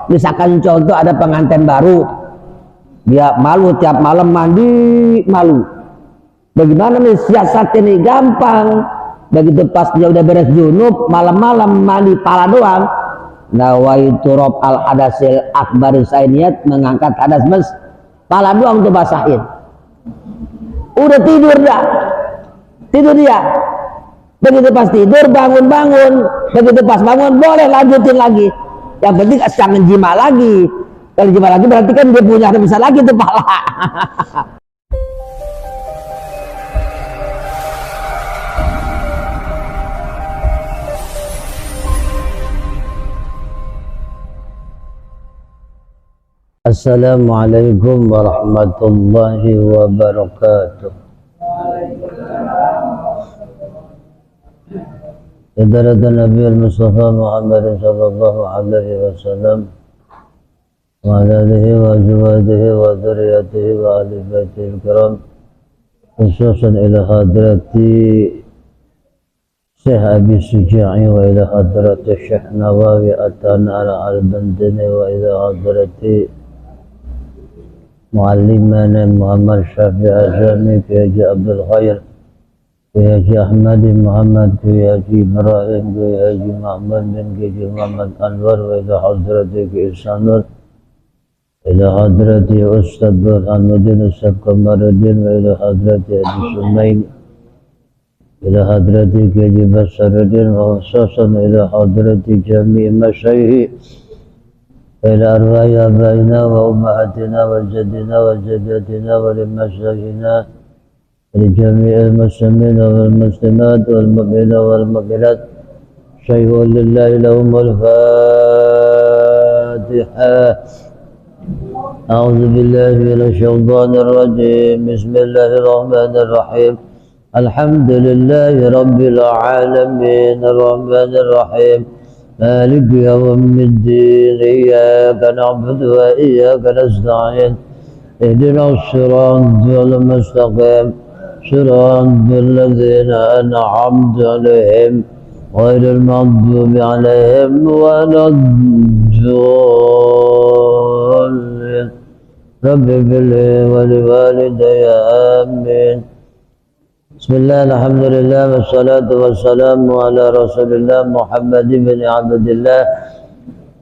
Misalkan contoh ada pengantin baru, dia malu tiap malam mandi, malu. Bagaimana nih siasat ini? Gampang. Begitu pas dia udah beres junub, malam-malam mandi pala doang. Nawaitu rob al hadasil akbar, saya niat mengangkat hadas mes, pala doang tuh basahin. Udah tidur dah, tidur dia. Begitu pas tidur bangun-bangun, begitu pas bangun boleh lanjutin lagi. Yang penting jangan jima lagi. Kalau jima lagi berarti kan dia punya ada bisa lagi tuh pala. Assalamualaikum warahmatullahi wabarakatuh. Hadirat Nabi Mustafa Muhammad sallallahu alaihi wasallam wa ala alihi wa azwajihi wa dzurriyyatihi wa ahli baitihi kiram, khususan ila hadrati Syekh Abi Syuja'i wa ila hadrati Syekh Nawawi At-Tanar Al-Bandini wa ila hadrati Muallimana Muhammad Syafi'i Azami Kiai Abdul Khair, Kiai Ahmad Muhammad, Kiai Ibrahim, Kiai Muhammad bin Kiai Muhammad Anwar, wa ila hadrati Kiai Sanur, ila hadrati Ustaz Burhanuddin Ustaz Kamaruddin, wa ila hadrati Abi Sumain, ila hadrati Kiai Basaruddin, wa khususan ila hadrati jami' masyayikh ila arwah abaina wa ummahatina wa jaddina wa jaddatina wa limasyayikhina لجميع المسلمين والمسلمات والمؤمنين والمؤمنات شيء لله لهم الفاتحة. أعوذ بالله من الشيطان الرجيم. بسم الله الرحمن الرحيم. الحمد لله رب العالمين الرحمن الرحيم مالك يوم الدين. إياك نعبد وإياك نستعين. اهدنا الصراط المستقيم صراط الذين أنعمت عليهم غير المغضوب عليهم ولا الضالين. رب اغفر لي ولوالدي آمين. بسم الله الحمد لله والصلاة والسلام على رسول الله محمد بن عبد الله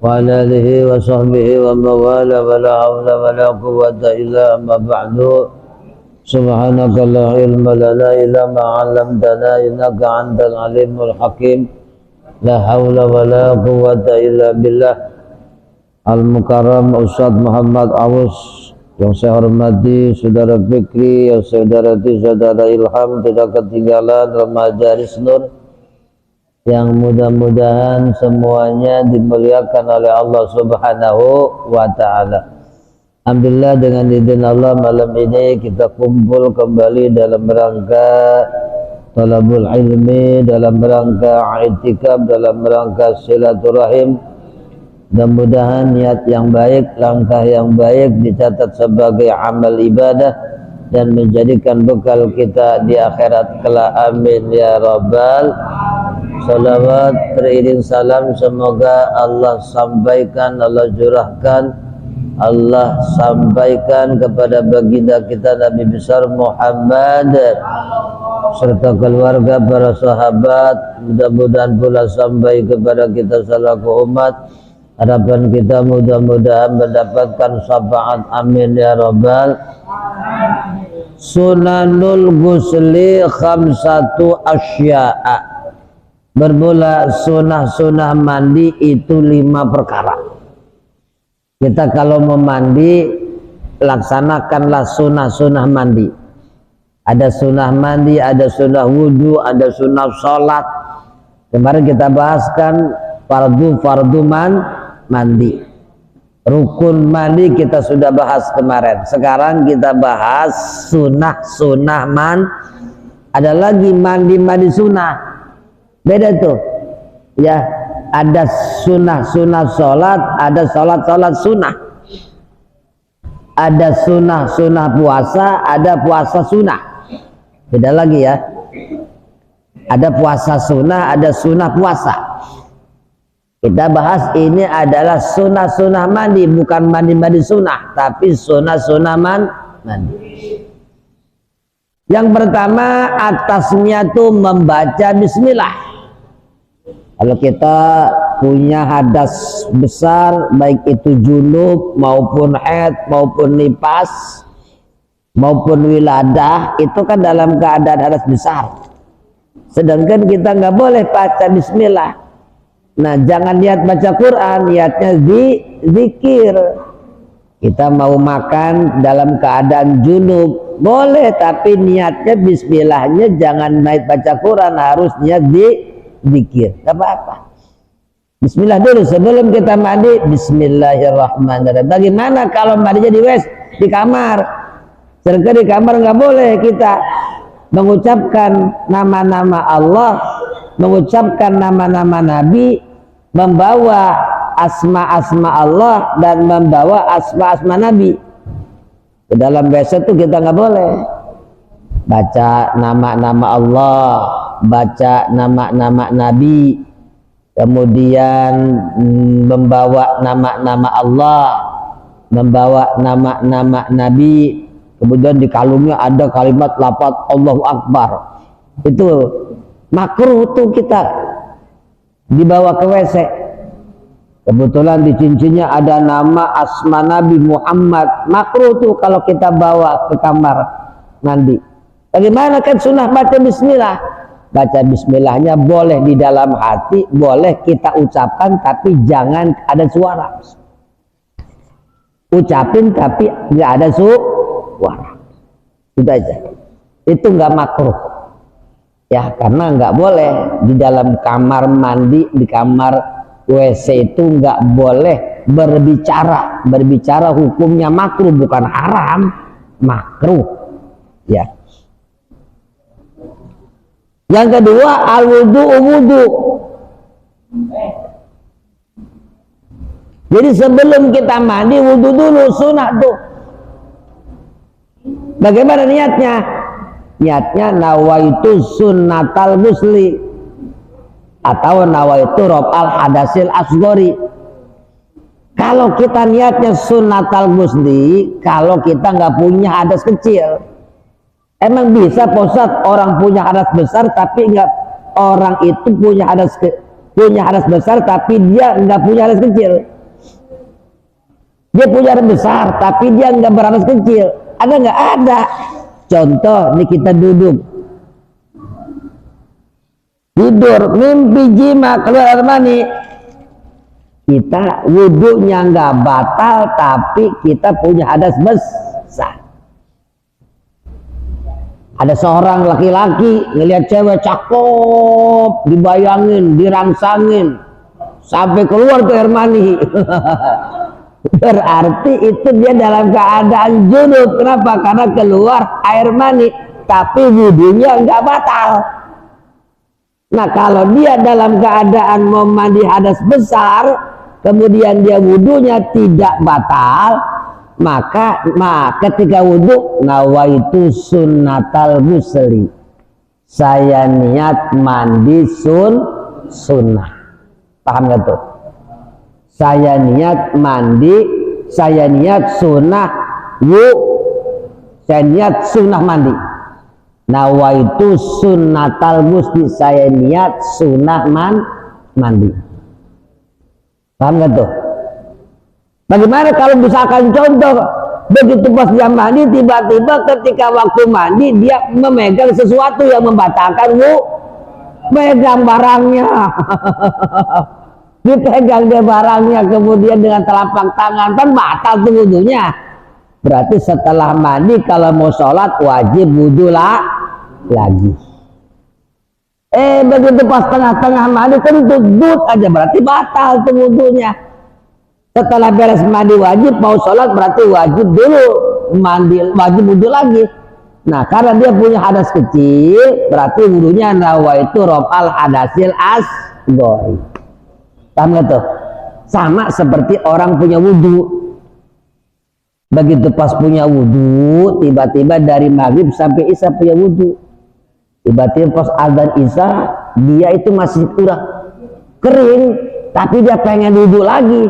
وعلى آله وصحبه ومن والاه ولا حول ولا قوة إلا ما بعد. سبحانك لا علم لنا إلا ما علمتنا إنك أنت العليم الحكيم. لا حول ولا قوة إلا بالله. Al-Mukarram Ustaz Muhammad Awus yang saya hormati, Saudara Fikri, yang saya hormati Saudara Ilham, tidak ketinggalan remaja Risnur yang mudah-mudahan semuanya dimuliakan oleh Allah Subhanahu wa Ta'ala. Alhamdulillah, dengan izin Allah malam ini kita kumpul kembali dalam rangka talabul ilmi, dalam rangka i'tikaf, dalam rangka silaturahim. Mudah-mudahan niat yang baik, langkah yang baik dicatat sebagai amal ibadah dan menjadikan bekal kita di akhirat kelak. Amin ya rabbal. Salawat beriring salam semoga Allah sampaikan, Allah curahkan, Allah sampaikan kepada baginda kita Nabi besar Muhammad serta keluarga, para sahabat. Mudah-mudahan pula sampai kepada kita selaku umat. Harapan kita mudah-mudahan mendapatkan syafaat. Amin ya rabbal. Sunanul ghusli khamsatu asya'a. Bermula sunah-sunah mandi itu 5 perkara. Kita kalau mau mandi, laksanakanlah sunah-sunah mandi. Ada sunah mandi, ada sunah wudhu, ada sunah sholat. Kemarin kita bahaskan fardu mandi. Rukun mandi kita sudah bahas kemarin. Sekarang kita bahas sunah-sunah ada lagi mandi sunnah. Beda tuh. Ya. Ada sunnah-sunnah sholat, ada sholat sunnah. Ada sunnah puasa, ada puasa sunnah. Beda lagi ya. Ada puasa sunnah, ada sunnah puasa. Kita bahas ini adalah sunnah-sunnah mandi, bukan mandi-mandi sunnah, tapi sunnah-sunnah mandi. Yang pertama, atasnya tuh membaca bismillah. Kalau kita punya hadas besar, baik itu junub maupun haid maupun nifas maupun wiladah, itu kan dalam keadaan hadas besar. Sedangkan kita nggak boleh baca bismillah. Nah, jangan niat baca Quran, niatnya zikir. Kita mau makan dalam keadaan junub, boleh, tapi niatnya bismillahnya jangan niat baca Quran, harus niat zikir. Gak apa-apa. Bismillah dulu sebelum kita mandi. Bismillahirrahmanirrahim. Bagaimana kalau mandinya di kamar? Sedangkan di kamar nggak boleh kita mengucapkan nama-nama Allah, mengucapkan nama-nama Nabi, membawa asma-asma Allah dan membawa asma-asma Nabi. Di dalam WC itu kita nggak boleh baca nama-nama Allah, baca nama-nama Nabi, kemudian membawa nama-nama Allah, membawa nama-nama Nabi, kemudian di kalungnya ada kalimat lafaz Allahu Akbar. Itu makruh tuh kita dibawa ke WC. Kebetulan di cincinnya ada nama asma Nabi Muhammad, makruh tuh kalau kita bawa ke kamar mandi. Bagaimana kan sunnah baca bismillah? Baca bismillahnya boleh di dalam hati, boleh kita ucapkan, tapi jangan ada suara. Ucapin tapi nggak ada suara. Itu aja. Itu nggak makruh. Ya, karena nggak boleh di dalam kamar mandi, di kamar WC itu nggak boleh berbicara hukumnya makruh, bukan haram, makruh. Ya. Yang kedua, wudu. Jadi sebelum kita mandi, wudu dulu, sunnah tuh. Bagaimana niatnya? Niatnya nawaitu sunnatal ghusli atau nawaitu raf'al hadasil asghari. Kalau kita niatnya sunnatal ghusli, kalau kita nggak punya hadas kecil, emang bisa Pak Ustadz orang punya hadas besar tapi nggak, orang itu punya hadas besar tapi dia nggak punya hadas kecil. Dia punya hadas besar tapi dia nggak berhadas kecil. Ada nggak? Ada. Contoh, nih kita tidur, mimpi jima, keluar air mani, kita wudhunya nggak batal tapi kita punya hadas besar. Ada seorang laki-laki ngelihat cewek cakep, dibayangin, dirangsangin sampai keluar ke air mani. Berarti itu dia dalam keadaan junub. Kenapa? Karena keluar air mani, tapi wudhunya nggak batal. Nah, kalau dia dalam keadaan mau mandi hadas besar, kemudian dia wudhunya tidak batal, maka ketika wudhu, nawaitu sunnatal ghusli, saya niat mandi sunnah. Paham gak tuh? Saya niat mandi, saya niat sunnah saya niat sunnah mandi. Nawaitu sunnatal ghusli, saya niat sunnah mandi. Paham gak tuh? Bagaimana kalau misalkan contoh, begitu pas dia mandi, tiba-tiba ketika waktu mandi dia memegang sesuatu yang membatalkan megang barangnya. Dipegang dia barangnya, kemudian dengan telapak tangan, kan batal tuh wudhunya. Berarti setelah mandi kalau mau sholat wajib wudhu lagi. Begitu pas tengah-tengah mandi kan duduk aja, berarti batal tuh wudhunya. Setelah beres mandi wajib, mau sholat berarti wajib dulu mandi, wajib wudhu lagi. Nah, karena dia punya hadas kecil, berarti wudhunya nawaitu raf'al hadasil asghari. Paham gak tuh? Sama seperti orang punya wudhu. Begitu pas punya wudhu, tiba-tiba dari maghrib sampai isya punya wudhu. Tiba-tiba pas azan isya, dia itu masih kurang kering, tapi dia pengen wudhu lagi,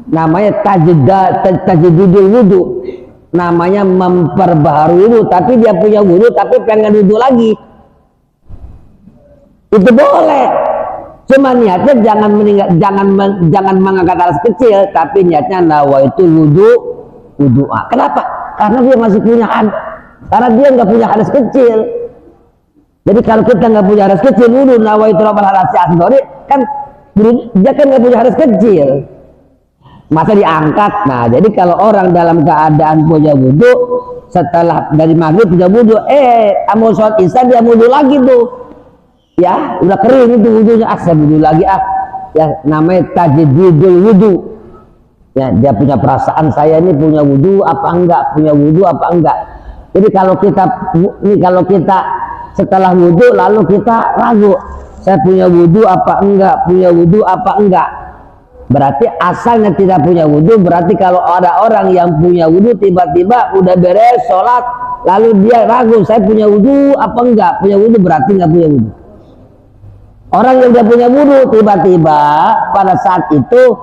namanya tajdidul wudhu, namanya memperbaharui wudhu. Tapi dia punya wudhu tapi pengen wudhu lagi, itu boleh. Cuma niatnya jangan mengangkat alas kecil, tapi niatnya nawaitul wudu'a. Kenapa? Karena dia masih punya karena dia nggak punya hadas kecil. Jadi kalau kita nggak punya hadas kecil wudu nawaitul hadas asghari, kan dia kan nggak punya hadas kecil, masa diangkat. Nah, jadi kalau orang dalam keadaan punya wudu, setelah dari maghrib punya wudu, mau sholat isya dia wudu lagi tuh. Ya, udah kering itu wudunya, saya wudu lagi ya, namanya tajdidul wudu. Ya, dia punya perasaan, saya ini punya wudu apa enggak, punya wudu apa enggak. Jadi kalau kita setelah wudu lalu kita ragu, saya punya wudu apa enggak, punya wudu apa enggak, berarti asalnya tidak punya wudu. Berarti kalau ada orang yang punya wudu tiba-tiba udah beres sholat lalu dia ragu, saya punya wudu apa enggak, punya wudu, berarti enggak punya wudu. Orang yang dia punya wudu tiba-tiba pada saat itu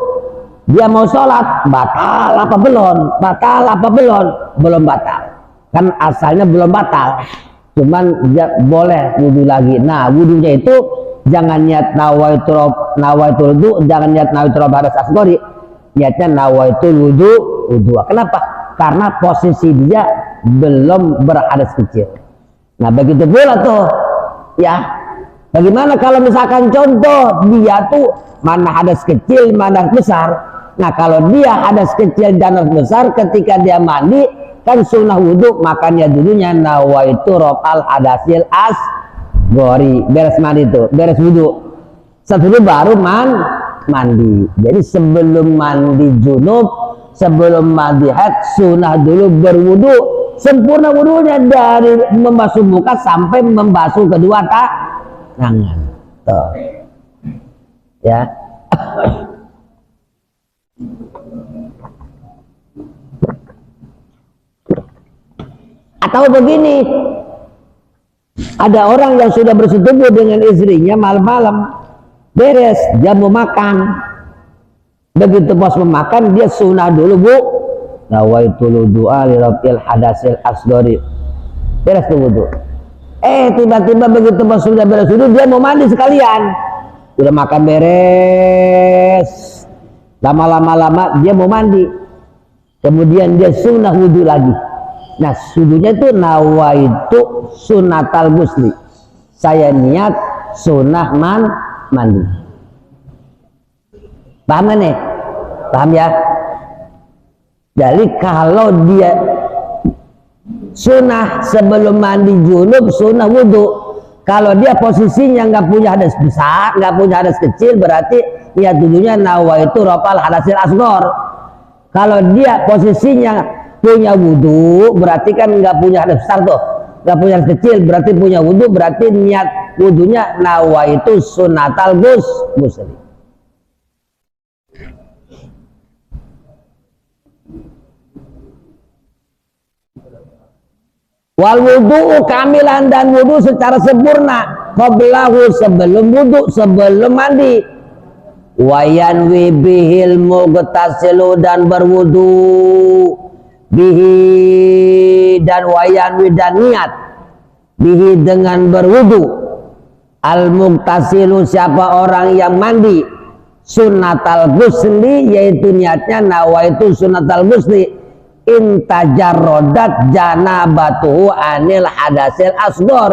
dia mau sholat, batal apa belum? Batal apa belum? Belum batal. Kan asalnya belum batal, cuman dia boleh wudu lagi. Nah, wudunya itu jangan niat nawaitul wudu, jangan niat nawaitul hadas asghari, niatnya nawaitul wudu. Kenapa? Karena posisi dia belum berhadas kecil. Nah, begitu pula tuh ya. Bagaimana kalau misalkan contoh dia tuh mana hadas kecil mana besar. Nah, kalau dia hadas kecil dan hadas besar ketika dia mandi kan sunnah wudhu, makanya dulunya nawaitu rof'al hadasil asghari, beres mandi itu, beres wudhu. Setelah baru mandi. Jadi sebelum mandi junub, sebelum mandi haid, sunnah dulu berwudhu sempurna wudhunya, dari membasuh muka sampai membasuh kedua tangan. Tuh. Ya. Atau begini, ada orang yang sudah bersetubuh dengan istrinya malam-malam, beres dia mau makan. Begitu bos memakan, dia sunnah dulu nawaitul wudu'a li raf'il hadasil asghari, beres tuh wudu. Tiba-tiba begitu bos sudah beres wudu, dia mau mandi sekalian. Udah makan beres, lama-lama dia mau mandi, kemudian dia sunnah wudu lagi. Nah, wudunya itu nawaitu sunnatal ghusli, saya niat sunnah mandi. Paham nih? Paham ya? Jadi kalau dia sunnah sebelum mandi junub, sunnah wudu. Kalau dia posisinya nggak punya hadas besar, nggak punya hadas kecil, berarti niat wudunya nawaitu raf'al hadasil asghar. Kalau dia posisinya punya wudu, berarti kan nggak punya hadas besar tuh, nggak punya hadas kecil, berarti punya wudu, berarti niat wudunya nawaitu sunnatal ghusli. Wal wudu kamilan, dan wudu secara sempurna, qablahu sebelum wudu, sebelum mandi. Wayanwi bihil mughtasilu, dan berwudu bihi, dan wayanwi, dan niat bihi dengan berwudu. Al mughtasilu, siapa orang yang mandi, sunnatal ghusli, yaitu niatnya nawaitu sunnatal ghusli, intajarrodat janabatuhu anil hadasil asghar,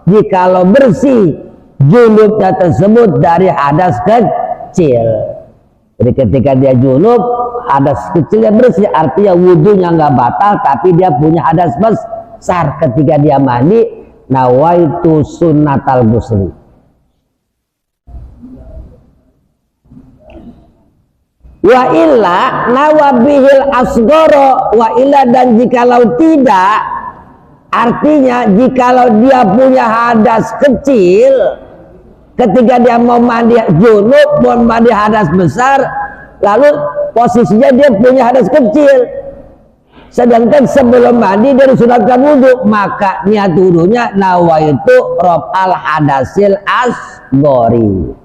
jikalau bersih junubnya tersebut dari hadas kecil. Jadi ketika dia junub, hadas kecilnya bersih, artinya wudhunya nggak batal, tapi dia punya hadas besar. Ketika dia mandi, nawaitu sunnatal ghusli. Wa illa nawabihil asgoro, wa illa, dan jikalau tidak, artinya jikalau dia punya hadas kecil ketika dia mau mandi junub, mau mandi hadas besar, lalu posisinya dia punya hadas kecil, sedangkan sebelum mandi dia disunatkan wudu, maka niat wudunya nawaitu raf'al hadasil asghari.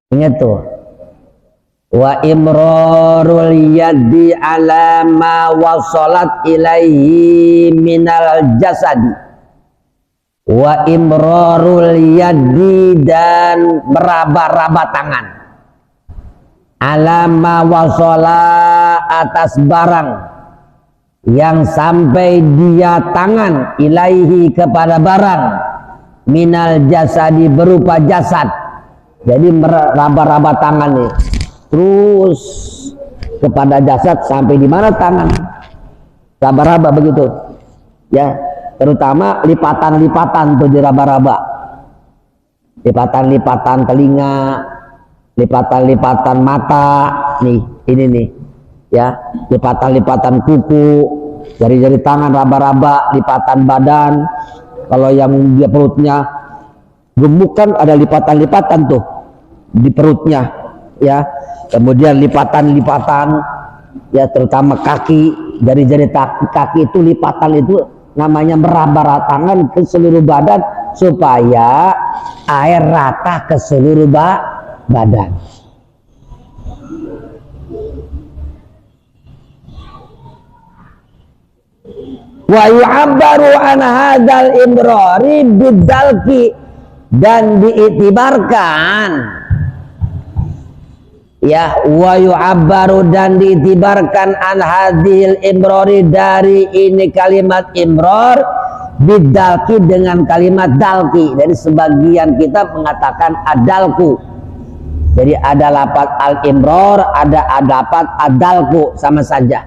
Ingat tuh. Wa imrarul yadi ala ma wasalat ilaihi minal jasadi. Wa imrarul yadi, dan meraba-raba tangan. Ala ma wasala, atas barang yang sampai dia tangan, ilaihi kepada barang, minal jasadi berupa jasad. Jadi meraba-raba tangan nih, terus kepada jasad sampai di mana tangan, raba-raba begitu ya, terutama lipatan-lipatan tuh diraba-raba, lipatan-lipatan telinga, lipatan-lipatan mata nih, ini nih ya, lipatan-lipatan kuku, jari-jari tangan raba-raba, lipatan badan. Kalau yang dia perutnya gemuk kan ada lipatan-lipatan tuh di perutnya ya. Kemudian lipatan-lipatan ya, terutama kaki, jari-jari kaki itu lipatan itu namanya meraba-raba tangan ke seluruh badan supaya air rata ke seluruh badan. Wa yu'abbaru an hadzal imrari bidzalki, dan diitibarkan ya, wa yu'abbaru, dan diitibarkan an hadzal imrari, dari ini kalimat imrar, bidzalki, dengan kalimat dalki. Dari sebagian kita mengatakan adalku, jadi ada lafaz al-imrar, ada lafaz adalku, sama saja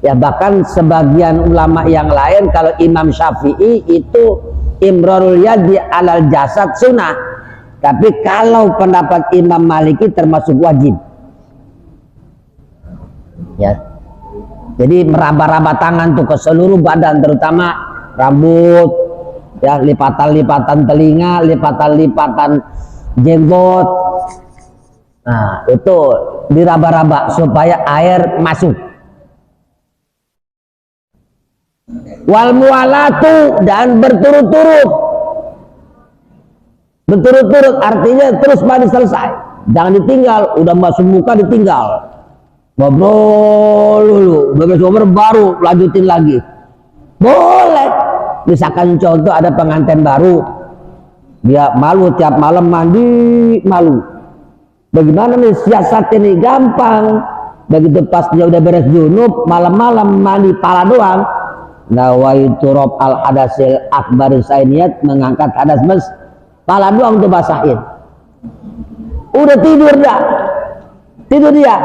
ya. Bahkan sebagian ulama yang lain, kalau Imam Syafi'i itu imrarul yadi alal jasad sunnah, tapi kalau pendapat Imam Maliki termasuk wajib ya. Jadi meraba-raba tangan tuh ke seluruh badan, terutama rambut ya, lipatan-lipatan telinga, lipatan-lipatan jenggot. Nah itu diraba-raba supaya air masuk. Wal mualatu, dan berturut-turut. Berturut-turut artinya terus mandi selesai, jangan ditinggal. Udah masuk muka ditinggal, ngobrol dulu, ngobrol baru lanjutin lagi. Boleh. Misalkan contoh ada pengantin baru, dia malu tiap malam mandi, malu. Bagaimana nih siasat ini? Gampang. Begitu pas dia udah beres junub, malam-malam mandi pala doang. Nawaitu rob al hadasil akbar, saya niat mengangkat hadas mes, pala doang tuh basahin. Udah tidur dah, tidur dia.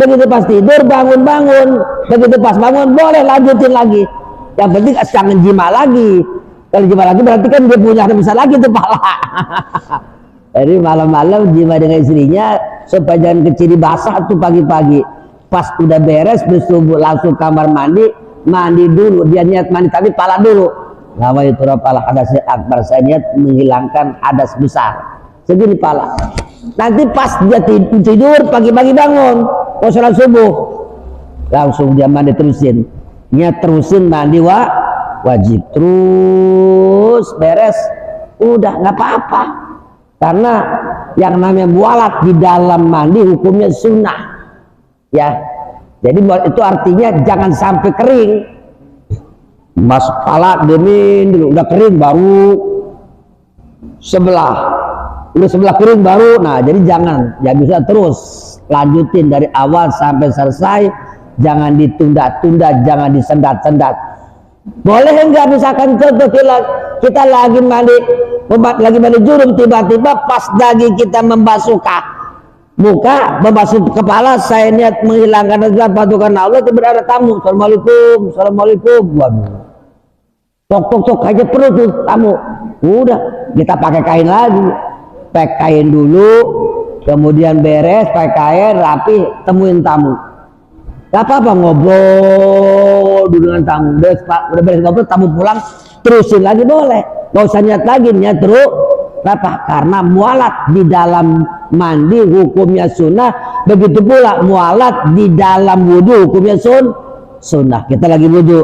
Begitu pas tidur bangun-bangun, begitu pas bangun boleh lanjutin lagi. Yang penting jangan jima lagi. Kalau jima lagi berarti kan dia punya bisa lagi tuh pala. Jadi malam-malam jima dengan istrinya supaya jangan keciri basah tuh pagi-pagi. Pas udah beres bersubuh langsung kamar mandi. Mandi dulu, dia niat mandi tapi pala dulu. Nawaitu rafa'al hadasi akbar, saya niat menghilangkan hadas besar. Segini pala. Nanti pas dia tidur pagi-pagi bangun, mau sholat subuh, langsung dia mandi terusin. Niat terusin mandi wajib. Terus beres, udah nggak apa-apa. Karena yang namanya mualat di dalam mandi hukumnya sunnah. Ya. Jadi itu artinya jangan sampai kering. Mas pala demin dulu, udah kering baru sebelah, udah sebelah kering baru. Nah jadi jangan, ya bisa terus lanjutin dari awal sampai selesai. Jangan ditunda-tunda, jangan disendat-sendat. Boleh enggak misalkan contoh kita lagi mandi junub, tiba-tiba pas lagi kita membasuh muka, membasuh kepala, saya niat menghilangkan azab patukan Allah, tiba-tiba ada tamu, assalamualaikum, assalamualaikum, waduh, tok aja perut tuh tamu, udah kita pakai kain lagi, pakai kain dulu, kemudian beres, pakai kain rapi, temuin tamu, gak apa-apa ngobrol dulu dengan tamu, udah beres ngobrol, tamu pulang, terusin lagi boleh, gak usah niat lagi, niat terus. Kenapa? Karena mualat di dalam mandi hukumnya sunnah, begitu pula mualat di dalam wudhu hukumnya sunnah. Kita lagi wudhu,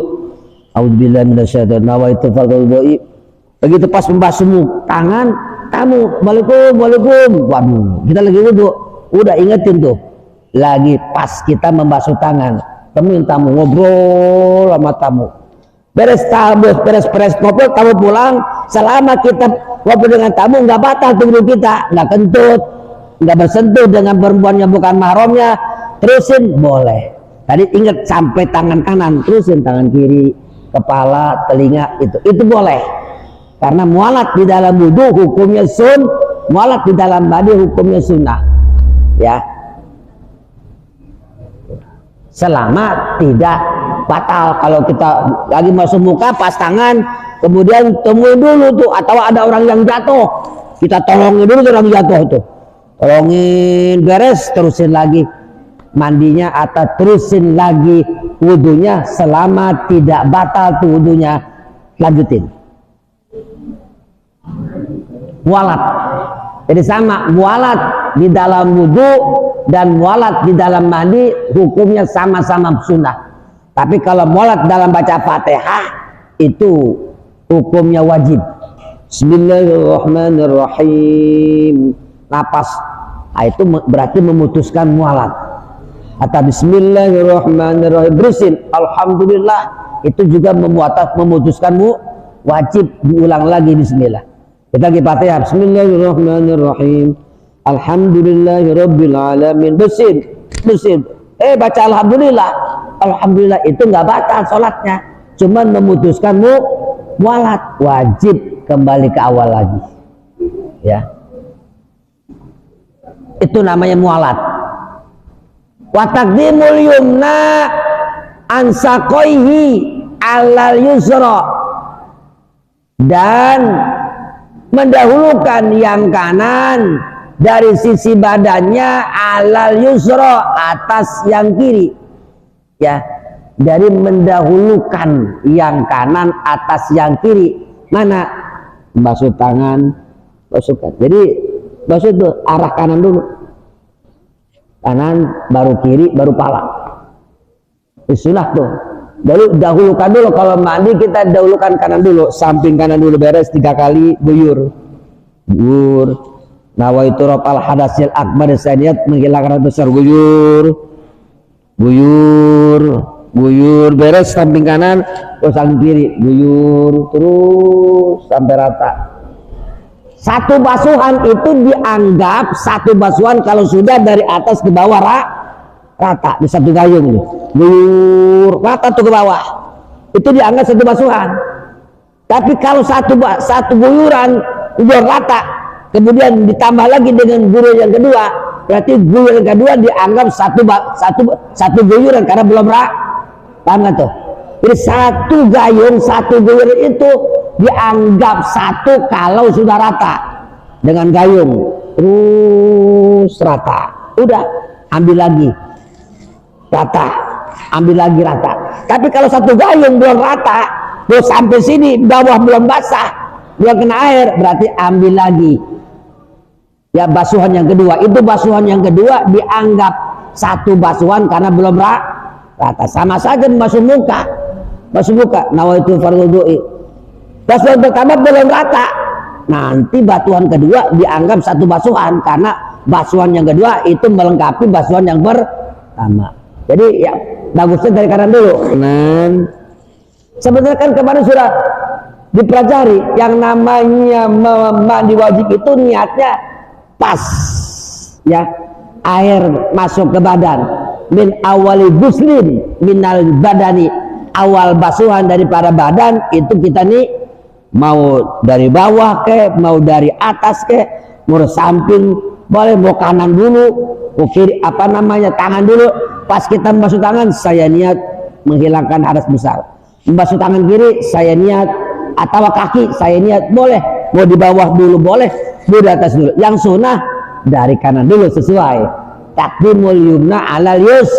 auzubillahi minasyaitonir rajim, nawaitu fardhu wudu'i. Begitu pas membasuh tangan, tamu, waalaikumsalam. Waduh, kita lagi wudhu, udah ingetin tuh, lagi pas kita membasuh tangan, temuin tamu, ngobrol sama tamu. Beres ngobrol, tamu pulang. Selama kita ngobrol dengan tamu, nggak batal tuh wudhu kita, nggak kentut, nggak bersentuh dengan perempuan yang bukan mahramnya, terusin boleh. Tadi ingat sampai tangan kanan, terusin tangan kiri, kepala, telinga, itu boleh. Karena mualat di dalam wudhu hukumnya mualat di dalam mandi hukumnya sunnah. Ya, selama tidak batal. Kalau kita lagi masuk muka pas tangan, kemudian temuin dulu tuh, atau ada orang yang jatuh, kita tolongin dulu orang jatuh tuh, tolongin, beres, terusin lagi mandinya atau terusin lagi wudhunya. Selama tidak batal tuh wudhunya, lanjutin. Mualat, jadi sama, mualat di dalam wudhu dan mualat di dalam mandi hukumnya sama-sama sunnah. Tapi kalau mualat dalam baca Fatihah itu hukumnya wajib. Bismillahirrahmanirrahim, napas, itu berarti memutuskan mualat. Atau Bismillahirrahmanirrahim, bersin, alhamdulillah, itu juga memutuskan wajib, diulang lagi Bismillah. Kita lagi Fatihah, Bismillahirrahmanirrahim, alhamdulillahirabbil alamin, bersin, baca alhamdulillah, itu nggak batal sholatnya, cuman memutuskan mualat, wajib kembali ke awal lagi. Ya, itu namanya mualat. Wa taqdimul yumna an saqaihi alal yusra, dan mendahulukan yang kanan dari sisi badannya alal yusra, atas yang kiri. Ya, dari mendahulukan yang kanan atas yang kiri. Mana? Basuh tangan, basuhkan. Jadi basuh itu arah kanan dulu, kanan baru kiri baru pala. Isulah tuh. Dahulukan dulu. Kalau mandi kita dahulukan kanan dulu, samping kanan dulu, beres 3 kali, buyur. Nawaitu raf'al hadasil akbar, saya niat menghilangkan besar, buyur, beres samping kanan, terus samping kiri, buyur, terus sampai rata. Satu basuhan itu dianggap satu basuhan kalau sudah dari atas ke bawah rata di satu gayung ini, buyur, rata tuh ke bawah, itu dianggap satu basuhan. Tapi kalau satu guyuran udah rata, kemudian ditambah lagi dengan guyuran yang kedua, berarti guyuran kedua dianggap satu guyuran karena belum paham nggak tuh? Jadi satu gayung, satu guyuran itu dianggap satu kalau sudah rata dengan gayung, terus rata, udah ambil lagi rata, ambil lagi rata. Tapi kalau satu gayung belum rata, terus sampai sini bawah belum basah, belum kena air, berarti ambil lagi. Ya, basuhan yang kedua, itu basuhan yang kedua dianggap satu basuhan karena belum rata. Sama saja membasuh muka. Nawaitu fardhu'i. Basuhan pertama belum rata, nanti basuhan kedua dianggap satu basuhan karena basuhan yang kedua itu melengkapi basuhan yang pertama. Jadi ya bagusnya dari kanan dulu. Sebenarnya kan kemarin sudah dipelajari yang namanya mandi wajib itu niatnya pas, ya, air masuk ke badan, min awali guslin minal badani, awal basuhan daripada badan itu kita nih mau dari bawah ke, mau dari atas ke, mau samping boleh, mau kanan dulu, mau kiri, tangan dulu. Pas kita membasuh tangan, saya niat menghilangkan hadas besar. Membasuh tangan kiri, saya niat, atau kaki, saya niat, boleh. Mau di bawah dulu boleh, mau di atas dulu. Yang sunnah dari kanan dulu sesuai. Taqdimul yumna alal yus,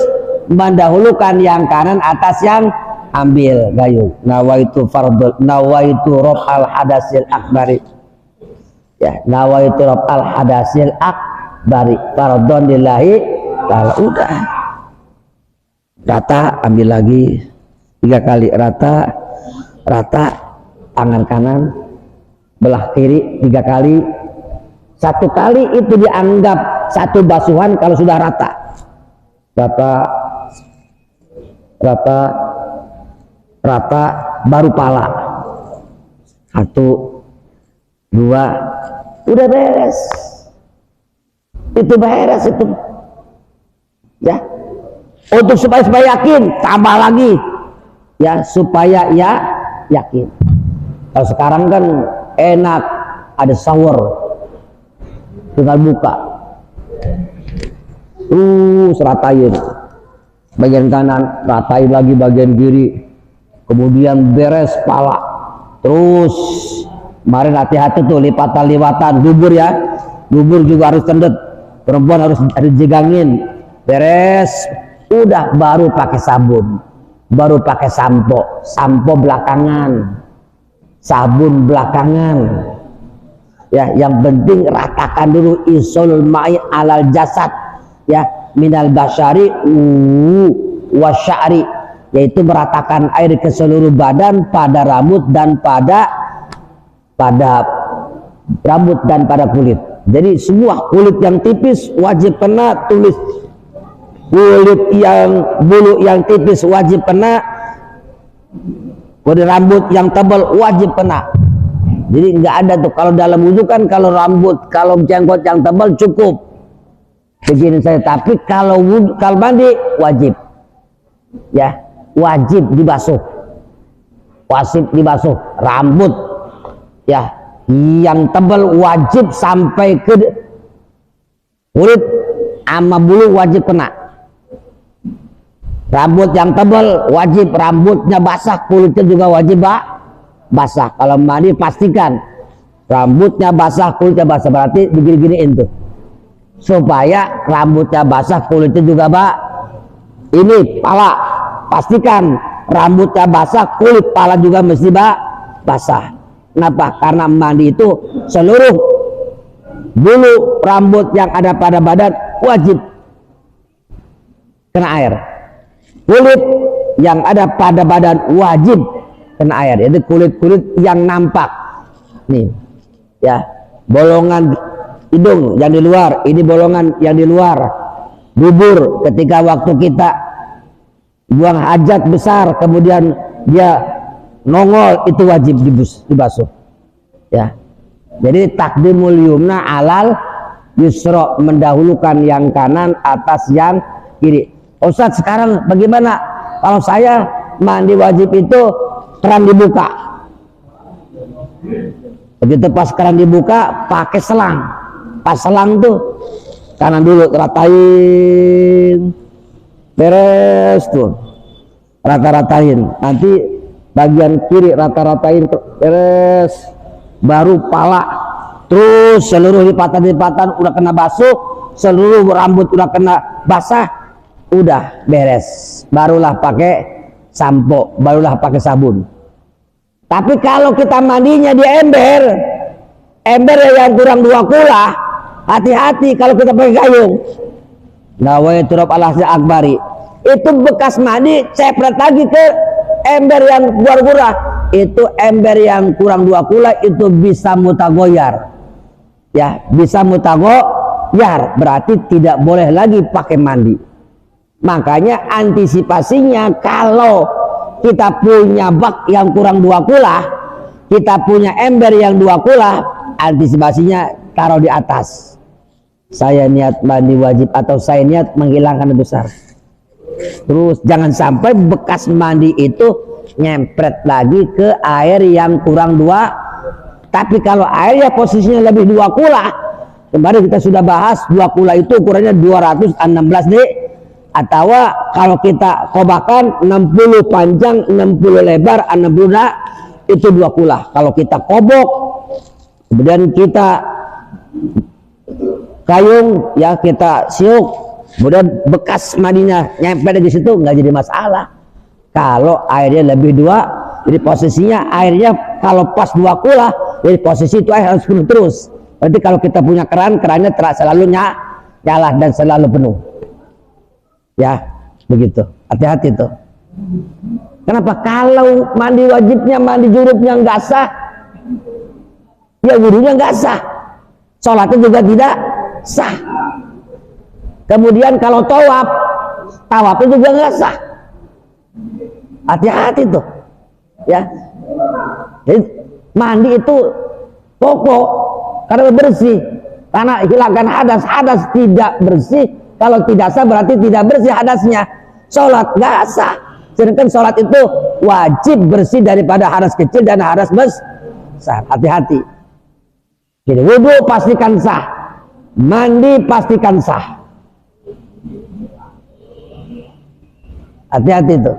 mendahulukan yang kanan atas yang ambil gayung. Nawaitu raf'al hadasil akbari. Ya, nawaitu raf'al hadasil akbari. Fardhon lillahi ta'ala. Udah. Rata, ambil lagi 3 kali, rata, tangan kanan belah kiri 3 kali, Satu kali itu dianggap satu basuhan kalau sudah rata baru pala. 1, 2, udah beres. Itu beres itu. Ya. Untuk supaya yakin, tambah lagi. Ya, supaya ya yakin. Kalau sekarang kan enak, ada shower. Tinggal buka. Ratain. Bagian kanan, ratain lagi bagian kiri. Kemudian beres pala. Terus kemarin hati-hati tuh lipatan-lipatan dubur ya. Dubur juga harus cendet. Perempuan harus jegangin. Beres, udah baru pakai sabun. Baru pakai sampo. Sampo belakangan. Sabun belakangan. Ya, yang penting ratakan dulu isolul ma'i alal jasad. Ya, minal basyari wasya'ri, yaitu meratakan air ke seluruh badan, pada rambut dan pada rambut dan pada kulit. Jadi semua kulit yang tipis wajib kena, tulis kulit yang bulu yang tipis wajib kena, kulit rambut yang tebal wajib kena. Jadi nggak ada tuh kalau dalam wudhu kan, kalau rambut, kalau jenggot yang tebal cukup begini saya. Tapi kalau wudhu, kalau mandi wajib, ya wajib dibasuh, rambut ya yang tebal wajib sampai ke kulit sama bulu wajib kena. Rambut yang tebal wajib rambutnya basah, kulitnya juga wajib basah. Kalau mandi pastikan rambutnya basah, kulitnya basah, berarti begini-giniin tuh supaya rambutnya basah, kulitnya juga ini pala, pastikan rambutnya basah, kulit pala juga mesti basah. Kenapa? Karena mandi itu seluruh bulu rambut yang ada pada badan wajib kena air. Kulit yang ada pada badan wajib kena air. Itu kulit-kulit yang nampak. Nih, ya, bolongan hidung yang di luar, ini bolongan yang di luar. Dubur ketika waktu kita buang hajat besar, kemudian dia nongol, itu wajib dibasuh. Ya. Jadi takdimul yumna alal yusra, mendahulukan yang kanan atas yang kiri. Ustadz, sekarang bagaimana kalau saya mandi wajib itu keran dibuka? Begitu pas keran dibuka pakai selang. Pas selang tuh kanan dulu ratain, beres tuh, rata-ratain. Nanti bagian kiri rata-ratain, beres, baru pala, terus seluruh lipatan-lipatan udah kena basuh, seluruh rambut udah kena basah, udah beres, barulah pakai sampo, barulah pakai sabun. Tapi kalau kita mandinya di ember yang kurang 2 kula, hati-hati kalau kita pakai gayung. Nawaitu turab alahnya akbari, itu bekas mandi cepret lagi ke ember yang 2 kula. Itu ember yang kurang 2 kula itu bisa mutagoyar, ya, bisa mutagoyar, berarti tidak boleh lagi pakai mandi. Makanya antisipasinya, kalau kita punya bak yang kurang 2 kula, kita punya ember yang 2 kula, antisipasinya taruh di atas. Saya niat mandi wajib atau saya niat menghilangkan besar. Terus jangan sampai bekas mandi itu nyempret lagi ke air yang kurang 2. Tapi kalau airnya posisinya lebih 2 kula, kemarin kita sudah bahas 2 kula itu ukurannya 216 D, atau kalau kita kobakan 60 panjang 60 lebar 60 itu 2 kula. Kalau kita kobok kemudian kita kayung, ya kita siuk, kemudian bekas mandinya nyempel di situ, nggak jadi masalah. Kalau airnya lebih 2, jadi posisinya airnya kalau pas 2 kula, jadi posisi itu air harus penuh terus. Berarti kalau kita punya kerannya selalu nyala dan selalu penuh. Ya, begitu. Hati-hati tuh. Kenapa? Kalau mandi wajibnya, mandi junubnya nggak sah, ya wudunya nggak sah. sholatnya juga tidak sah. Kemudian kalau tawafnya juga nggak sah. Hati-hati tuh, ya. Jadi, mandi itu pokok karena bersih, karena hilangkan hadas tidak bersih. Kalau tidak sah berarti tidak bersih hadasnya. Sholat nggak sah. Sedangkan sholat itu wajib bersih daripada hadas kecil dan hadas besar. Hati-hati. Jadi wudhu pastikan sah, mandi pastikan sah. Hati-hati tuh.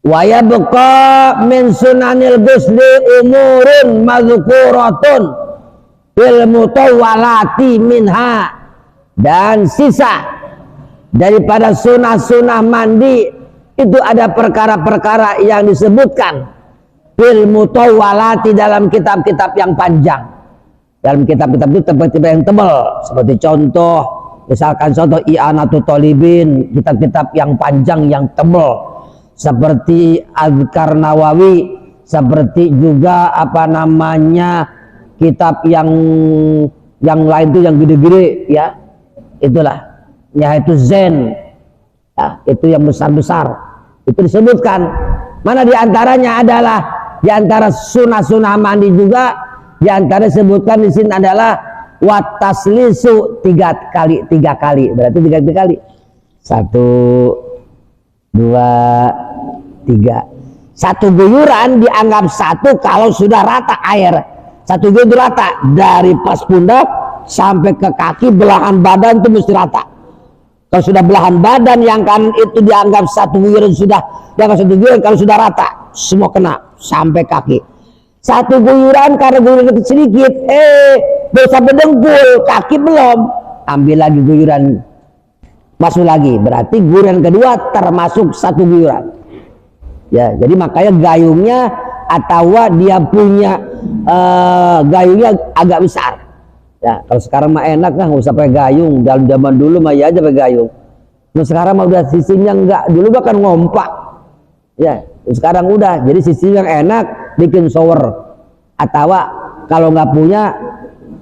Wa yabqa min sunanil ghusli umurun mazkuratun fil mutawwalati minha, dan sisa daripada sunah-sunah mandi itu ada perkara-perkara yang disebutkan fil mutawwalati dalam kitab-kitab yang panjang. Dalam kitab-kitab itu tipe-tipe yang tebal, seperti contoh misalkan contoh I'anatul Thalibin, kitab-kitab yang panjang yang tebal, seperti Adhkar Nawawi, seperti juga apa namanya kitab yang lain itu yang gede-gede, ya itulah, yaitu Zen, ya, itu yang besar-besar itu disebutkan. Mana diantaranya adalah diantara sunah-sunah mandi juga, diantara disebutkan di sini adalah wataslisu tiga kali, berarti tiga kali, 1, 2, 3. Satu guyuran dianggap satu kalau sudah rata air. Satu guyuran rata dari pas pundak sampai ke kaki, belahan badan itu mesti rata. Kalau sudah belahan badan yang kanan itu dianggap satu guyuran, sudah dianggap satu guyuran kalau sudah rata semua kena sampai kaki. Satu guyuran karena guyuran itu sedikit, dosa berdengkul, kaki belum, ambil lagi guyuran, masuk lagi, berarti guyuran kedua termasuk satu guyuran. Ya, jadi makanya gayungnya atau dia punya gayungnya agak besar. Ya, kalau sekarang mah enak kan, nggak usah pakai gayung. Dalam zaman dulu mah ya aja pakai gayung. Nah, sekarang mah udah sistemnya enggak, dulu bahkan ngompak. Ya, sekarang udah, jadi sistem yang enak bikin shower. Atau kalau nggak punya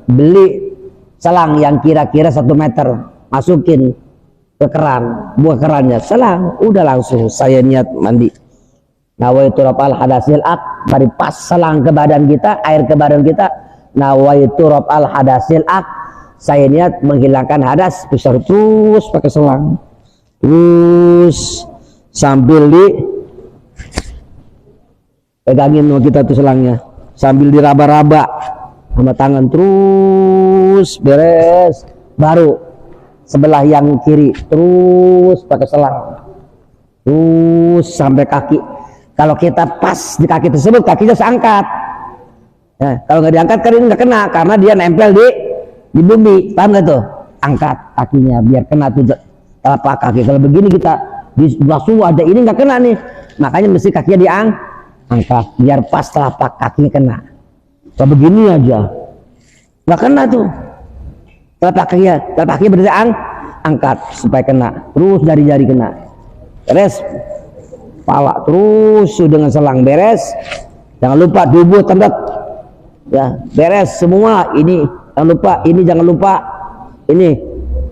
beli selang yang kira-kira 1 meter, masukin ke keran, buah kerannya selang, udah langsung saya niat mandi. Nawaitu raf'al hadasil dari pas selang ke badan kita, air ke badan kita, nawaitu raf'al hadasil saya niat menghilangkan hadas, besar terus pakai selang, terus sambil di pegangin sama kita tuh selangnya, sambil diraba-raba sama tangan, terus beres, baru sebelah yang kiri terus pakai selang, terus sampai kaki. Kalau kita pas di kaki tersebut, kakinya seangkat. Nah, kalau nggak diangkat kan ini nggak kena, karena dia nempel di bumi, paham nggak tuh? Angkat kakinya biar kena tuh telapak kaki. Kalau begini kita di sebelah ada ini nggak kena nih, makanya mesti kakinya diangkat biar pas telapak kakinya kena. Kalau begini aja nggak kena tuh telapak kakinya berarti angkat supaya kena, terus jari-jari kena, beres. Pala terus dengan selang, beres. Jangan lupa tubuh tendek, ya beres semua. Ini jangan lupa, ini jangan lupa, ini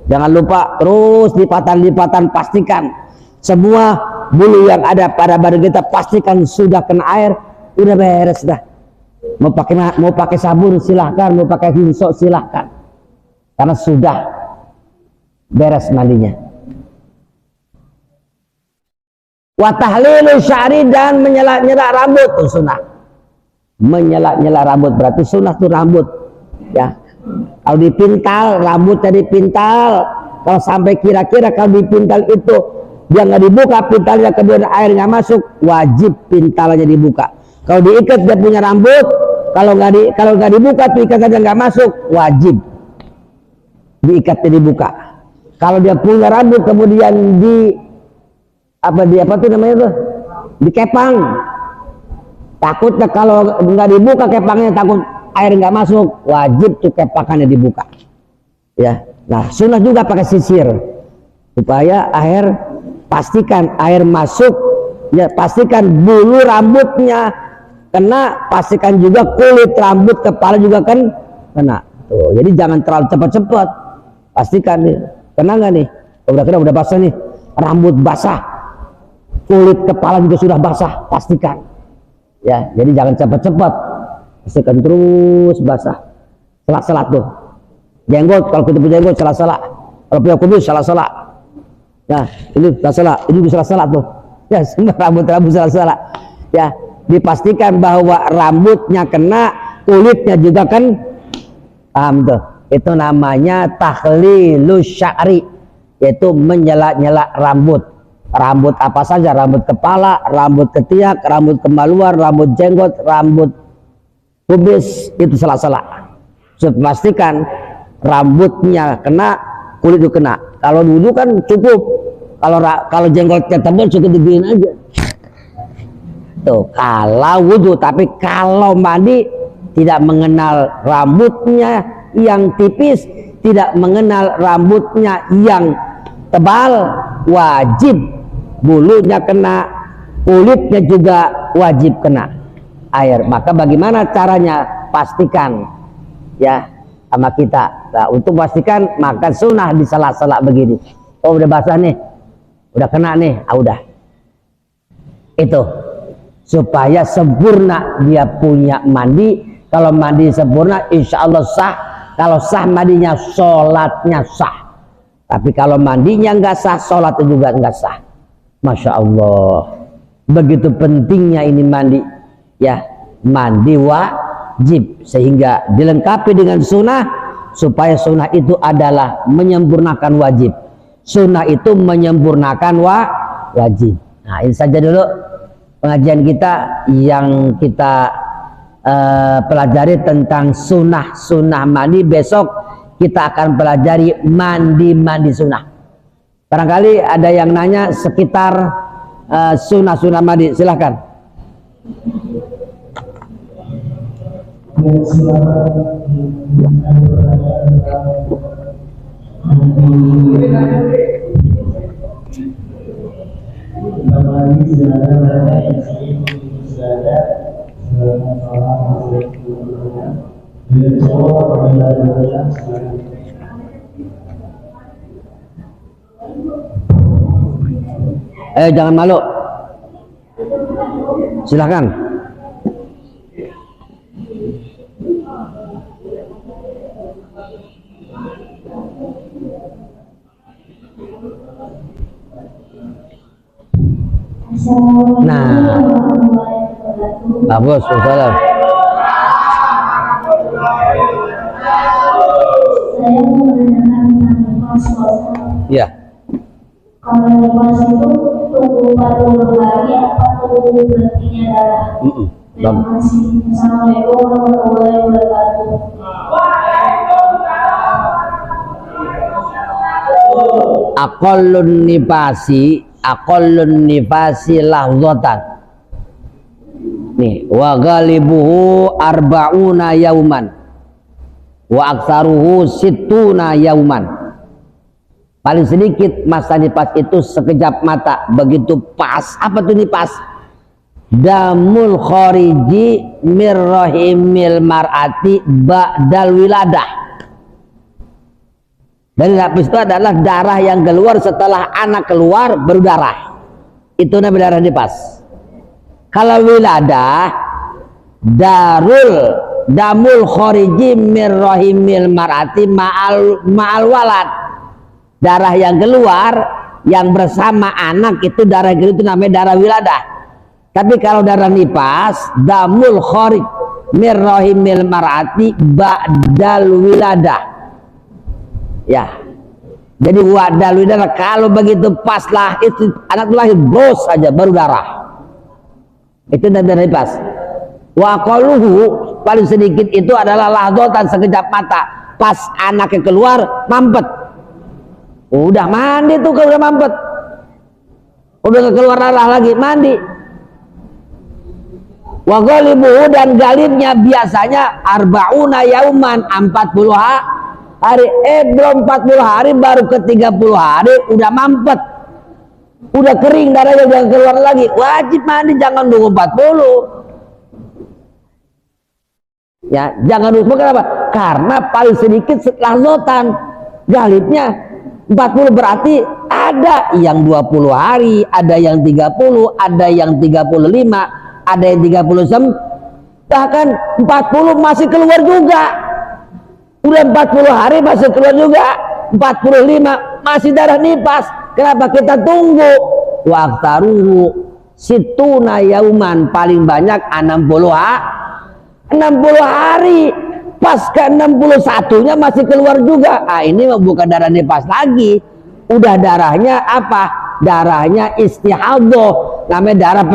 jangan lupa. Terus lipatan-lipatan, pastikan semua bulu yang ada pada badan kita pastikan sudah kena air, udah beres dah. Mau pakai sabun silahkan, mau pakai hinsok silahkan, karena sudah beres mandinya. Wa tahlilu sya'ri, dan menyela-nyela rambut itu sunnah. Menyela-nyela rambut berarti sunnah tuh rambut, ya. Kalau dipintal, rambutnya dipintal. Kalau sampai kira-kira kalau dipintal itu dia nggak dibuka pintalnya, kemudian air nggak masuk, wajib pintalnya dibuka. Kalau diikat dia punya rambut, kalau nggak dibuka tuh ikatannya nggak masuk, wajib diikatnya dibuka. Kalau dia punya rambut kemudian apa tuh namanya tuh, dikepang, takutnya kalau nggak dibuka kepangnya takut air nggak masuk, wajib tuh kepakannya dibuka, ya. Nah, sunnah juga pakai sisir supaya pastikan air masuk, ya, pastikan bulu rambutnya kena, pastikan juga kulit, rambut, kepala juga kan kena. Tuh, jadi jangan terlalu cepat-cepat. Pastikan nih, kena nggak nih? Udah kena, udah basah nih, rambut basah, kulit kepala juga sudah basah, pastikan. Ya, jadi jangan cepat-cepat, pastikan terus basah. Selak-selak tuh, jenggot, kalau kita punya jenggot selak-selak, kalau punya kumis selak-selak. Ya, ini selak-selak, ini bisa selak-selak tuh. Ya, semua rambut-rambut selak-selak. Ya, dipastikan bahwa rambutnya kena, kulitnya juga kan, paham tuh. Itu namanya takhlilus sya'ri, yaitu menyela-nyela rambut. Rambut apa saja, rambut kepala, rambut ketiak, rambut kemaluan, rambut jenggot, rambut kubis, itu selak-selak. Sudah pastikan rambutnya kena, kulit itu kena. Kalau dulu kan cukup, kalau jenggotnya tebal cukup diginiin aja. Tuh, kalau wudhu. Tapi kalau mandi tidak mengenal rambutnya yang tipis, tidak mengenal rambutnya yang tebal, wajib bulunya kena, kulitnya juga wajib kena air. Maka bagaimana caranya? Pastikan ya sama kita. Nah, untuk pastikan maka sunnah di sela-sela begini. Oh, udah basah nih, udah kena nih, udah. Itu supaya sempurna dia punya mandi. Kalau mandi sempurna, insya Allah sah. Kalau sah mandinya, sholatnya sah. Tapi kalau mandinya nggak sah, sholatnya juga nggak sah. Masya Allah, begitu pentingnya ini mandi. Ya, mandi wajib, sehingga dilengkapi dengan sunnah, supaya sunnah itu adalah menyempurnakan wajib. Sunnah itu menyempurnakan wajib. Nah, ini saja dulu pengajian kita yang kita pelajari tentang sunnah mandi. Besok kita akan pelajari mandi sunnah. Barangkali ada yang nanya sekitar sunnah mandi, silahkan. Jangan malu, silahkan. Nah, bagus, salam. Saya mau menanyakan tentang puasa. Ya. Kalau puasa itu tunggu 40 hari apa tunggu berhentinya darah? Terima kasih. Assalamualaikum warahmatullahi wabarakatuh. Aqallun nifasi lahzatan. Nih, wa ghalibuhu arba'una yauman wa aktsaruhu sittuna yauman. Paling sedikit masa nifas itu sekejap mata. Begitu pas, apa tuh nifas? Damul khariji mir rahimil mar'ati ba'dal wiladah. Dan nifas itu adalah darah yang keluar setelah anak keluar baru darah. Itu namanya darah nifas. Kalau wiladah, damul khariji mir rahimil mar'ati ma'al walad. Darah yang keluar yang bersama anak itu darah itu namanya darah wiladah. Tapi kalau darah nifas, damul kharij mir rahimil mar'ati ba'dal wiladah. Ya. Jadi ba'dal wiladah, kalau begitu pas lah itu anak lahir bos saja baru darah. Itu darah nifas. Wa aqalluhu, paling sedikit itu adalah lahdotan, sekejap mata. Pas anaknya keluar mampet. Udah mandi tuh, kalau udah mampet, udah keluar darah lagi, mandi. Wa ghalibuhu, dan galibnya biasanya arba'una yauman, 40 hari. Belum 40 hari, baru ke 30 hari udah mampet, udah kering darahnya, udah keluar lagi. Wajib mandi, jangan nunggu 40. Ya, jangan lupa kenapa? Karena paling sedikit setelah zotan. Galibnya 40 berarti ada yang 20 hari, ada yang 30, ada yang 35, ada yang 30, bahkan 40 masih keluar juga. Udah 40 hari masih keluar juga, 45 masih darah nifas. Kenapa kita tunggu? Waqtaruhu situna yauman, paling banyak 60 hari. Pas ke 61-nya masih keluar juga. Ah, ini bukan darah nifas lagi. Udah darahnya apa? Darahnya istihadhah. Namanya darah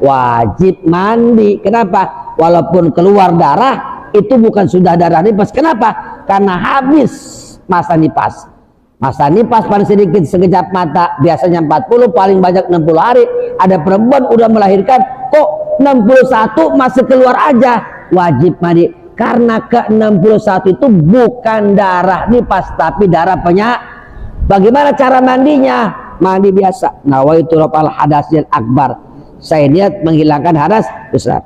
wajib mandi. Kenapa? Walaupun keluar darah itu bukan sudah darah nifas. Kenapa? Karena habis masa nifas. Masa nifas paling sedikit sekejap mata, biasanya 40, paling banyak 60 hari. Ada perempuan udah melahirkan, kok 61 masih keluar aja, wajib mandi. Karena ke-61 itu bukan darah nifas tapi darah Bagaimana cara mandinya? Mandi biasa. Nawaitu raf'al hadasil akbar. Saya niat menghilangkan hadas besar.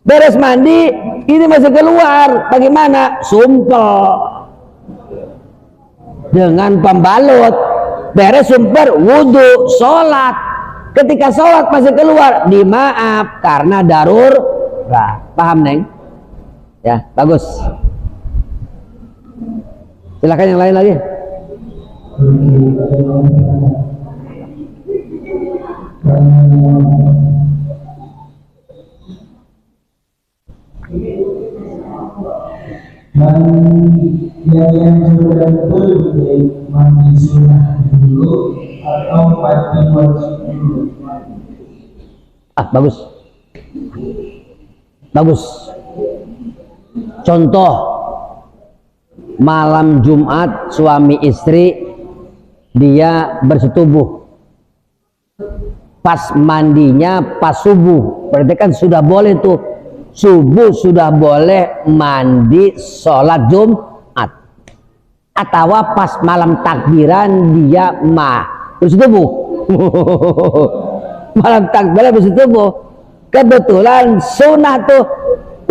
Beres mandi, ini masih keluar. Bagaimana? Sumpel dengan pembalut. Beres sumpel, wudhu, sholat. Ketika sholat masih keluar, dimaaf karena darurat. Paham, Neng? Ya, bagus. Silakan yang lain lagi. Yang sudah betul mandi sunnah dulu atau mandi wajib dulu? Bagus. Bagus. Contoh malam Jumat suami istri dia bersetubuh, pas mandinya pas subuh, berarti kan sudah boleh tuh, subuh sudah boleh mandi sholat Jumat. Atau pas malam takbiran dia bersetubuh. Malam takbiran bersetubuh, kebetulan sunnah tuh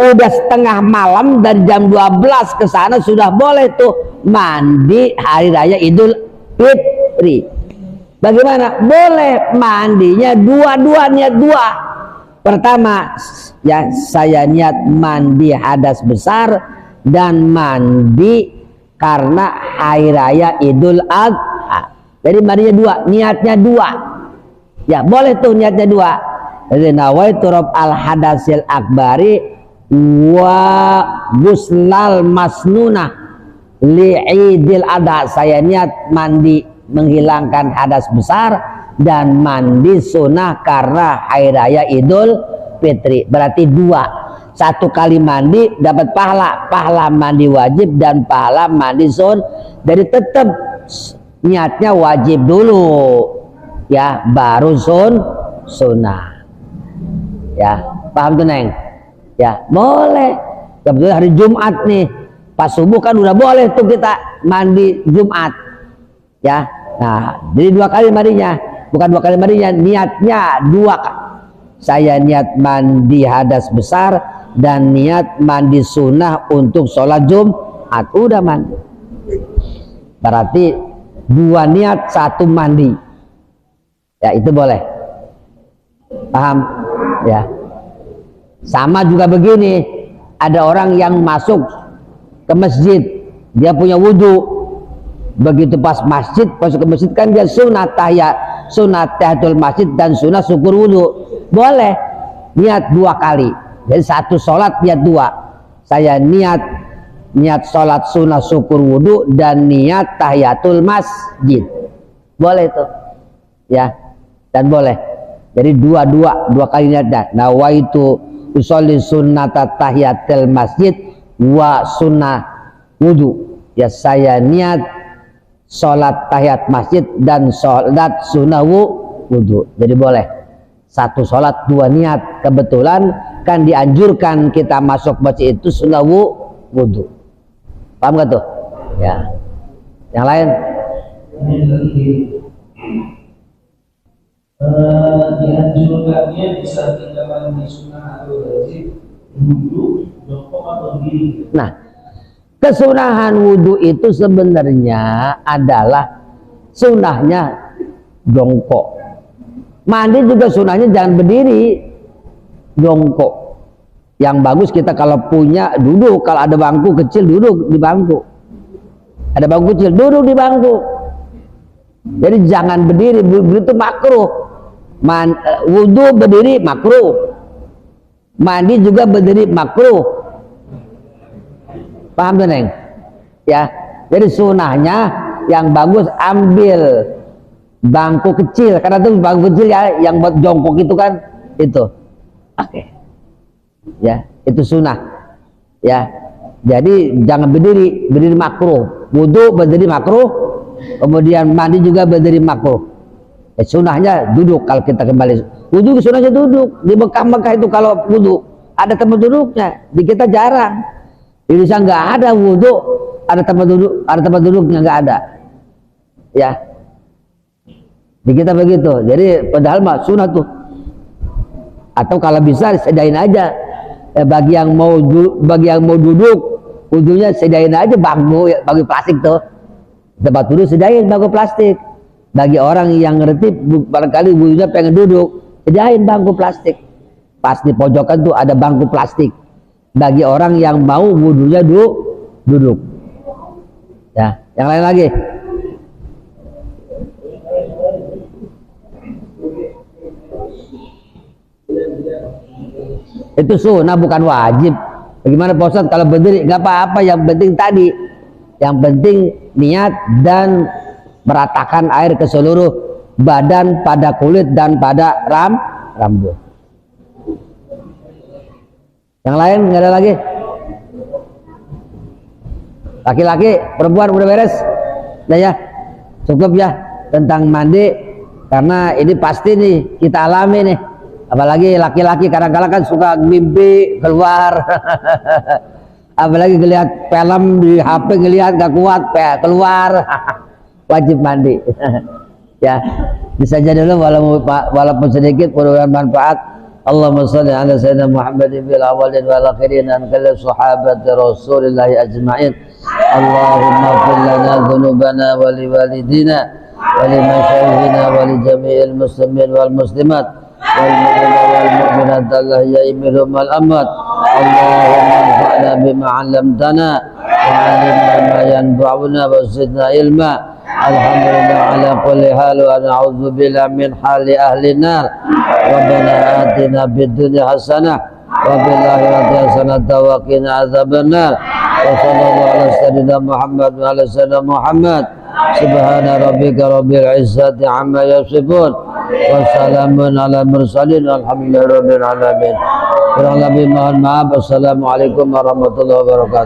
udah setengah malam, dari jam 12 ke sana sudah boleh tuh mandi hari raya Idul Fitri. Bagaimana? Boleh mandinya dua-dua, niat dua. Pertama ya, saya niat mandi hadas besar dan mandi karena hari raya Idul Adha. Jadi mandinya dua, niatnya dua. Ya boleh tuh niatnya dua. Jadi nawaitu raf'al hadasil akbari wa guslal masnunah li'idil adha. Saya niat mandi menghilangkan hadas besar dan mandi sunnah karena hari raya Idul Fitri. Berarti dua, satu kali mandi dapat pahala mandi wajib dan pahala mandi sunnah. Jadi tetap niatnya wajib dulu ya, baru sunnah ya. Paham tuh, Neng? Ya boleh. Kebetulan hari Jumat nih, pas subuh kan udah boleh tuh kita mandi Jumat ya. Nah jadi dua kali mandinya, bukan dua kali mandinya, niatnya dua. Saya niat mandi hadas besar dan niat mandi sunnah untuk sholat Jumat. Udah mandi, berarti dua niat satu mandi ya, itu boleh. Paham ya? Sama juga begini, ada orang yang masuk ke masjid, dia punya wudhu, begitu pas masuk ke masjid kan dia sunat tahiyatul masjid dan sunat syukur wudhu. Boleh niat dua kali, jadi satu sholat niat dua. Saya niat sholat sunat syukur wudhu dan niat tahiyatul masjid. Boleh tuh ya, dan boleh. Jadi dua kali niat. Nawaitu usolli sunnata tahiyatul masjid wa sunnah wudhu. Ya saya niat sholat tahiyat masjid dan sholat sunnah wudhu. Jadi boleh satu sholat dua niat. Kebetulan kan dianjurkan kita masuk masjid itu sunnah wudhu. Paham gak tuh ya? Yang lain dianjurkannya bisa kita mandi sunnah atau wajib dulu jongkok atau berdiri? Nah, kesunahan wudhu itu sebenarnya adalah sunahnya jongkok. Mandi juga sunahnya jangan berdiri, jongkok. Yang bagus kita kalau punya duduk, kalau ada bangku kecil duduk di bangku. Ada bangku kecil duduk di bangku. Jadi jangan berdiri, itu makruh. Wudhu berdiri makruh. Mandi juga berdiri makruh. Paham tuh Neng? Ya. Jadi sunahnya yang bagus ambil bangku kecil, karena itu bangku kecil ya yang buat jongkok itu kan itu. Oke. Ya, itu sunnah. Ya. Jadi jangan berdiri, berdiri makruh. Wudhu berdiri makruh, kemudian mandi juga berdiri makruh. Sunnahnya duduk kalau kita kembali. Wudhu sunnahnya duduk. Di Mekah itu kalau wudhu ada tempat duduknya. Di kita jarang. Di Indonesia nggak ada wudhu, ada tempat duduknya nggak ada. Ya. Di kita begitu. Jadi padahal mah sunnah tuh. Atau kalau bisa sediain aja. Bagi yang mau duduk, wudhunya sediain aja bangku plastik tuh. Tempat duduk sediain bangku plastik. Bagi orang yang ngerti barangkali wudhunya pengen duduk, sediain bangku plastik. Pas di pojokan tuh ada bangku plastik. Bagi orang yang mau wudhunya duduk. Ya, yang lain lagi. Itu sunnah bukan wajib. Bagaimana Pak Ustadz kalau berdiri? Gak apa-apa, yang penting tadi, yang penting niat dan meratakan air ke seluruh badan, pada kulit dan pada rambut. Yang lain nggak ada lagi? Laki-laki, perempuan udah beres? Udah ya, cukup ya tentang mandi, karena ini pasti nih kita alami nih. Apalagi laki-laki kadang-kadang kan suka mimpi keluar. Apalagi ngelihat film di HP, ngelihat gak kuat keluar. Wajib mandi. Ya, bisa jadi dulu walaupun sedikit, mudah-mudahan manfaat. Allahumma shalli ala sayyidina Muhammadin bil awwalin wal akhirin an kulli sahabati Rasulillah ajma'in. Allahumma ighfir lana dzunubana wa li walidina wa li masyayikhina wa li jami'il muslimin wal muslimat wal mu'minina wal mu'minat al-ahya'i minhum wal amwat. Allahumma anfa'na bima 'allamtana wa 'allimna ma yanfa'una wa zidna ilma. Alhamdulillah ala kulli hal wa na'udzu billahi min hali ahli nar. Rabbana atina fid dunya hasanah wa fil akhirati hasanah wa qina adzabannar. Wa sallallahu ala sayyidina Muhammad wa ala sayyidina Muhammad. Subhana rabbika rabbil izzati amma yasifun wa salamun ala mursalin walhamdulillahi rabbil alamin. Kurang lebih mohon maaf. Assalamualaikum warahmatullahi wabarakatuh.